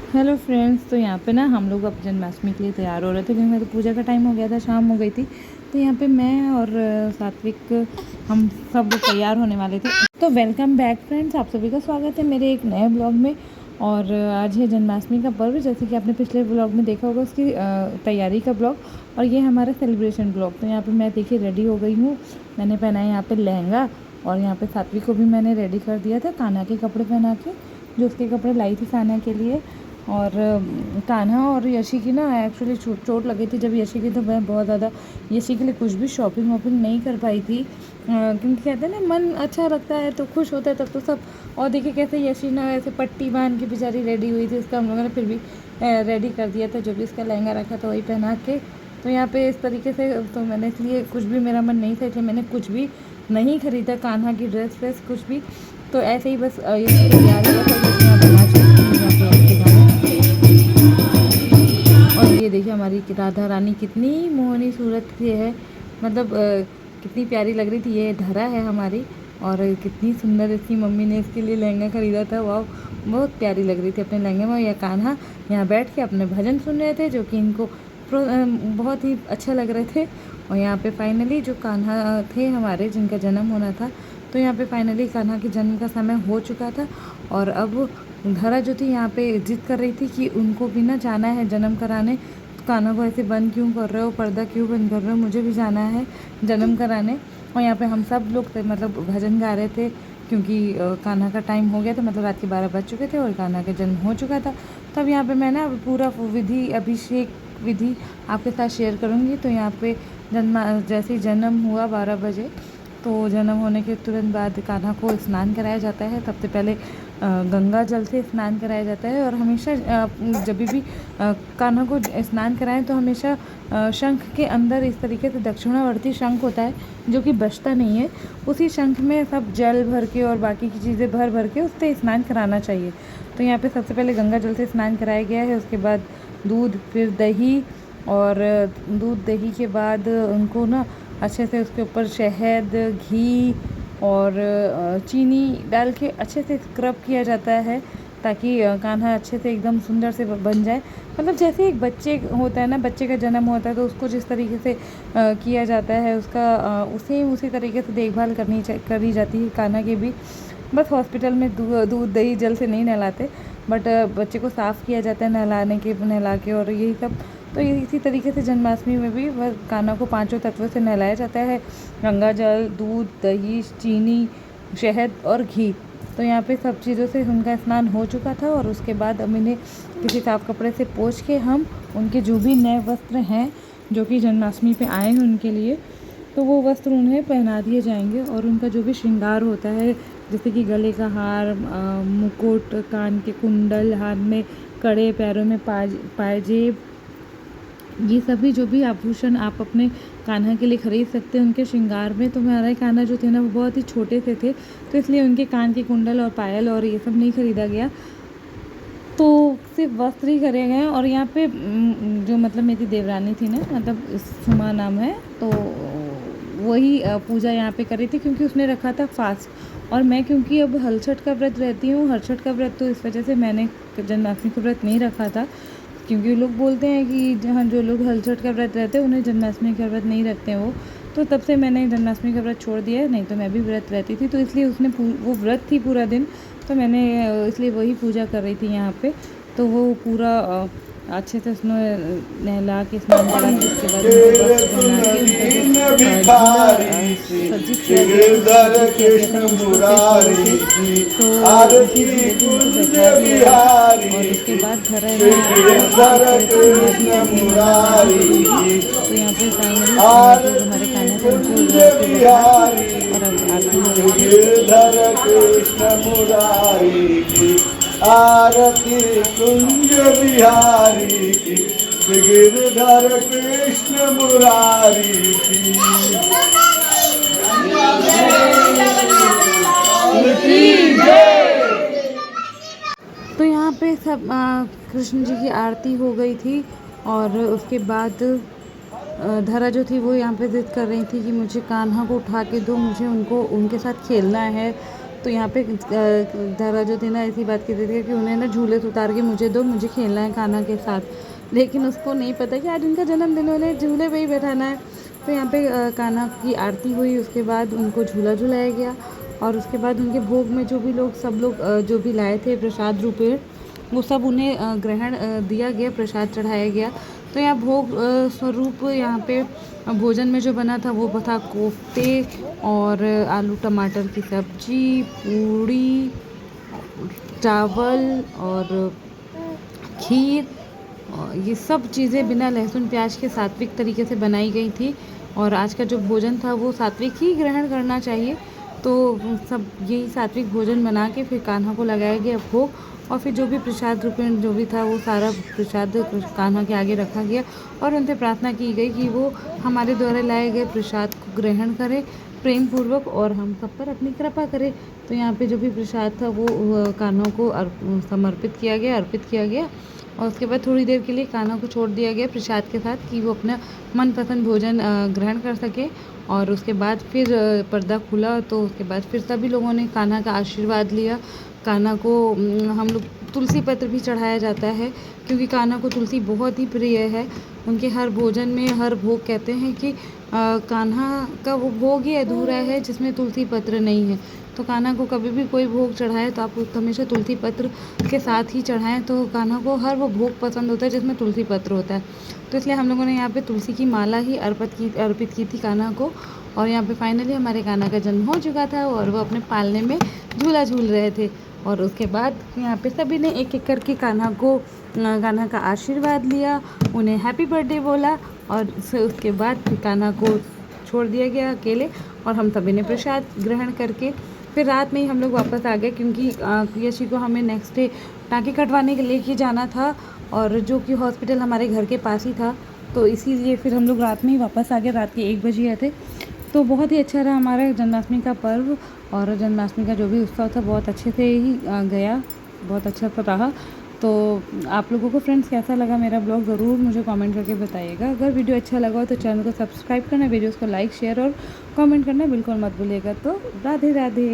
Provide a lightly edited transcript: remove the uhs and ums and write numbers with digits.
Hello friends, तो यहाँ पे ना हम लोग अब जन्माष्टमी के लिए तैयार हो रहे थे क्योंकि तो पूजा का टाइम हो गया था, शाम हो गई थी। तो यहाँ पे मैं और सात्विक हम सब लोग तैयार होने वाले थे। तो वेलकम बैक फ्रेंड्स, आप सभी का स्वागत है मेरे एक नए ब्लॉग में। और आज है जन्माष्टमी का पर्व, जैसे कि आपने पिछले ब्लॉग में देखा होगा उसकी तैयारी का ब्लॉग, और ये हमारा सेलिब्रेशन ब्लॉग। तो यहाँ पर मैं देखिए रेडी हो गई हूँ। मैंने पहना है यहाँ पर लहंगा, और यहाँ पर सात्विक को भी मैंने रेडी कर दिया था कान्हा के कपड़े पहना के, जो उसके कपड़े लाई थी कान्हा के लिए। और कान्हा और यशी की ना एक्चुअली चोट लगी थी जब यशी की, तो मैं बहुत ज़्यादा यशी के लिए कुछ भी शॉपिंग वॉपिंग नहीं कर पाई थी, क्योंकि कहते हैं ना मन अच्छा लगता है तो खुश होता है तब तो सब। और देखिए कैसे यशी ना ऐसे पट्टी बांध के बेचारी रेडी हुई थी, उसका हम लोगों ने फिर भी रेडी कर दिया था, जो भी उसका लहंगा रखा था वही पहना के। तो यहाँ पे इस तरीके से तो मैंने, इसलिए कुछ भी मेरा मन नहीं था, इसलिए मैंने कुछ भी नहीं खरीदा, कान्हा की ड्रेस व्रेस कुछ भी। तो ऐसे ही बस ये तैयार हुआ था जिसमें आप बना और ये देखिए हमारी राधा रानी कितनी मोहनी सूरत की है, मतलब कितनी प्यारी लग रही थी। ये धरा है हमारी, और कितनी सुंदर इसकी मम्मी ने इसके लिए लहंगा ख़रीदा था। वाह, बहुत प्यारी लग रही थी अपने लहंगे में। या कान्हा यहाँ बैठ के अपने भजन सुन रहे थे, जो कि इनको बहुत ही अच्छा लग रहे थे। और यहाँ पे फाइनली जो कान्हा थे हमारे, जिनका जन्म होना था, तो यहाँ पे फाइनली कान्हा के जन्म का समय हो चुका था। और अब धरा जो थी यहाँ पे जिद कर रही थी कि उनको भी ना जाना है जन्म कराने। कान्हा को ऐसे बंद क्यों कर रहे हो, पर्दा क्यों बंद कर रहे हो, मुझे भी जाना है जन्म कराने। और यहाँ पे हम सब लोग मतलब भजन गा रहे थे, क्योंकि कान्हा का टाइम हो गया था, मतलब रात के 12 बज चुके थे और कान्हा का जन्म हो चुका था। तब यहाँ पे मैं ना पूरा विधि, अभिषेक विधि आपके साथ शेयर करूँगी। तो यहाँ पे जैसे ही जन्म हुआ 12 बजे, तो जन्म होने के तुरंत बाद कान्हा को स्नान कराया जाता है। सबसे पहले गंगा जल से स्नान कराया जाता है। और हमेशा जब भी कान्हा को स्नान कराएं तो हमेशा शंख के अंदर इस तरीके से दक्षिणावर्ती शंख होता है, जो कि बचता नहीं है। उसी शंख में सब जल भर के और बाकी की चीज़ें भर भर के उससे स्नान कराना चाहिए। तो यहाँ पे सबसे पहले गंगा जल से स्नान कराया गया है, उसके बाद दूध, फिर दही, और दूध दही के बाद उनको ना अच्छे से उसके ऊपर शहद, घी और चीनी डाल के अच्छे से स्क्रब किया जाता है, ताकि कान्हा अच्छे से एकदम सुंदर से बन जाए। मतलब जैसे एक बच्चे होता है ना, बच्चे का जन्म होता है तो उसको जिस तरीके से किया जाता है, उसका उसी तरीके से देखभाल करी जाती है कान्हा की भी। बस हॉस्पिटल में दूध दही जल से नहीं नहलाते, बट बच्चे को साफ़ किया जाता है नहला के, और यही सब। तो इसी तरीके से जन्माष्टमी में भी वह कान्हा को 5 तत्वों से नहलाया जाता है, गंगा जल, दूध, दही, चीनी, शहद और घी। तो यहाँ पे सब चीज़ों से उनका स्नान हो चुका था, और उसके बाद अब इन्हें किसी साफ़ कपड़े से पोंछ के हम उनके जो भी नए वस्त्र हैं, जो कि जन्माष्टमी पे आए हैं उनके लिए, तो वो वस्त्र उन्हें पहना दिए जाएंगे। और उनका जो भी श्रृंगार होता है, जैसे कि गले का हार, मुकुट, कान के कुंडल, हाथ में कड़े, पैरों में पाजेब, ये सभी जो भी आभूषण आप अपने कान्हा के लिए ख़रीद सकते हैं उनके श्रृंगार में। तो हमारे कान्हा जो थे ना, वो बहुत ही छोटे से थे, तो इसलिए उनके कान के कुंडल और पायल और ये सब नहीं ख़रीदा गया, तो सिर्फ वस्त्र ही करे गए। और यहाँ पे जो मतलब मेरी देवरानी थी ना, मतलब सुमा नाम है, तो वही पूजा यहाँ पे करी थी, क्योंकि उसने रखा था फास्ट। और मैं क्योंकि अब हलछठ का व्रत रहती हूँ, हलछठ का व्रत, तो इस वजह से मैंने जन्माष्टमी का व्रत नहीं रखा था। क्योंकि लोग बोलते हैं कि जहाँ जो लोग हलछठ का व्रत रहते हैं उन्हें जन्माष्टमी का व्रत नहीं रखते हैं वो। तो तब से मैंने जन्माष्टमी का व्रत छोड़ दिया है, नहीं तो मैं भी व्रत रहती थी। तो इसलिए उसने वो व्रत थी पूरा दिन, तो मैंने इसलिए वही पूजा कर रही थी यहाँ पे। तो वो पूरा अच्छे से उसमें नहला के स्नान करा के उसके बाद सज्जित किया गया था, तो धीरे धीरे उनको बैठा दिया। और उसके बाद धरा तो यहाँ पे फाइनली जो हमारे कान्हा थे उनको बैठा, और अब आरती हो रही है। आरती कुंज बिहारी की, गिरधर कृष्ण मुरारी की। तो यहाँ पे सब कृष्ण जी की आरती हो गई थी, और उसके बाद धरा जो थी वो यहाँ पे ज़िद कर रही थी कि मुझे कान्हा को उठा के दो, मुझे उनके साथ खेलना है। तो यहाँ पे धरा जो थे ना ऐसी बात कहते थे कि उन्हें ना झूले से उतार के मुझे दो, मुझे खेलना है कान्हा के साथ। लेकिन उसको नहीं पता कि आज उनका जन्मदिन है, उन्हें झूले पे ही बैठाना है। तो यहाँ पे कान्हा की आरती हुई, उसके बाद उनको झूला झुलाया गया और उसके बाद उनके भोग में जो भी लोग सब लोग जो भी लाए थे प्रसाद रूपे वो सब उन्हें ग्रहण दिया गया, प्रसाद चढ़ाया गया। तो यहाँ भोग स्वरूप यहाँ पे भोजन में जो बना था वो था कोफ्ते और आलू टमाटर की सब्जी, पूड़ी, चावल और खीर। और ये सब चीज़ें बिना लहसुन प्याज के सात्विक तरीके से बनाई गई थी। और आज का जो भोजन था वो सात्विक ही ग्रहण करना चाहिए। तो सब यही सात्विक भोजन बना के फिर कान्हा को लगाया गया भोग और फिर जो भी प्रसाद रूपेण जो भी था वो सारा प्रसाद कान्हा के आगे रखा गया और उनसे प्रार्थना की गई कि वो हमारे द्वारा लाए गए प्रसाद को ग्रहण करें प्रेम पूर्वक और हम सब पर अपनी कृपा करें। तो यहाँ पे जो भी प्रसाद था वो कान्हा को समर्पित किया गया, अर्पित किया गया और उसके बाद थोड़ी देर के लिए कान्हा को छोड़ दिया गया प्रसाद के साथ कि वो अपना मनपसंद भोजन ग्रहण कर सके। और उसके बाद फिर पर्दा खुला तो उसके बाद फिर सभी लोगों ने कान्हा का आशीर्वाद लिया। कान्हा को हम लोग तुलसी पत्र भी चढ़ाया जाता है क्योंकि कान्हा को तुलसी बहुत ही प्रिय है। उनके हर भोजन में हर भोग कहते हैं कि कान्हा का वो भोग ही अधूरा है जिसमें तुलसी पत्र नहीं है। तो कान्हा को कभी भी कोई भोग चढ़ाए तो आप हमेशा तुलसी पत्र के साथ ही चढ़ाएं। तो कान्हा को हर वो भोग पसंद होता है जिसमें तुलसी पत्र होता है। तो इसलिए हम लोगों ने यहाँ पे तुलसी की माला ही अर्पित की थी कान्हा को। और यहाँ पे फाइनली हमारे कान्हा का जन्म हो चुका था और वो अपने पालने में झूला झूल रहे थे। और उसके बाद यहाँ पे सभी ने एक एक करके कान्हा का आशीर्वाद लिया, उन्हें हैप्पी बर्थडे बोला और उसके बाद फिर कान्हा को छोड़ दिया गया अकेले और हम सभी ने प्रसाद ग्रहण करके फिर रात में ही हम लोग वापस आ गए क्योंकि यशी को हमें नेक्स्ट डे टाँके कटवाने के लिए जाना था और जो कि हॉस्पिटल हमारे घर के पास ही था। तो इसीलिए फिर हम लोग रात में ही वापस आ गए, रात के 1 बजे आए थे। तो बहुत ही अच्छा रहा हमारा जन्माष्टमी का पर्व और जन्माष्टमी का जो भी उत्सव था बहुत अच्छे से ही गया, बहुत अच्छा सा रहा। तो आप लोगों को फ्रेंड्स कैसा लगा मेरा ब्लॉग ज़रूर मुझे कमेंट करके बताइएगा। अगर वीडियो अच्छा लगा हो तो चैनल को सब्सक्राइब करना, वीडियोज़ को लाइक शेयर और कमेंट करना बिल्कुल मत भूलिएगा। तो राधे राधे।